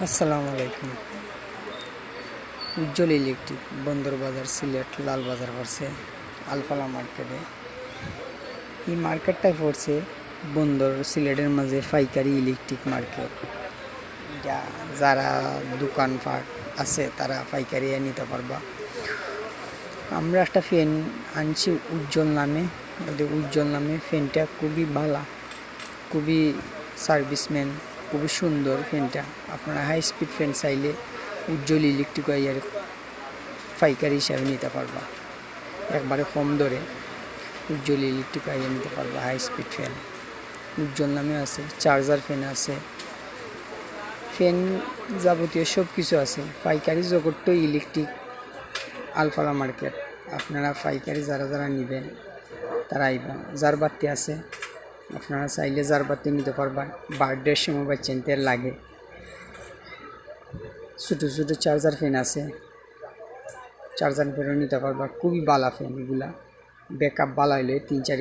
আসসালামু আলাইকুম। উজ্জ্বল ইলেকট্রিক বন্দর বাজার সিলেট লালবাজার পড়ছে আলফালা মার্কেটে। এই মার্কেটটা পড়ছে বন্দর সিলেটের মাঝে পাইকারি ইলেকট্রিক মার্কেট। যা যারা দোকানপাট আছে তারা পাইকারি নিতে পারবা। আমরা একটা ফ্যান আনছি উজ্জ্বল নামে। উজ্জ্বল নামে ফ্যানটা খুবই ভালো, খুবই সার্ভিসম্যান, খুবই সুন্দর ফ্যানটা। আপনারা হাই স্পিড ফ্যান চাইলে উজ্জ্বল ইলেকট্রিক ওয়াইয়ার পাইকারি হিসাবে নিতে পারবা। একবারে কম দরে উজ্জ্বল ইলেকট্রিক ওয়াইয়ার নিতে পারবা। হাই স্পিড ফ্যান উজ্জ্বল নামে আছে, চার্জার ফ্যান আছে, ফ্যান যাবতীয় সব কিছু আছে। পাইকারি জগৎ ইলেকট্রিক আলফালা মার্কেট। আপনারা পাইকারি যারা যারা নেবেন তারা আইবা। জারবাতি আছে, আপনারা চাইলে জারবাতি নিতে পারবেন। বার্থডের সময় বাচ্চাদের লাগে। ছোটো ছোটো চার্জার ফ্যান আছে, চার্জার ফ্যানও নিতে পারবা। খুবই ভালো ফ্যান এগুলা, ব্যাকআপ ভালো হইলে 3-4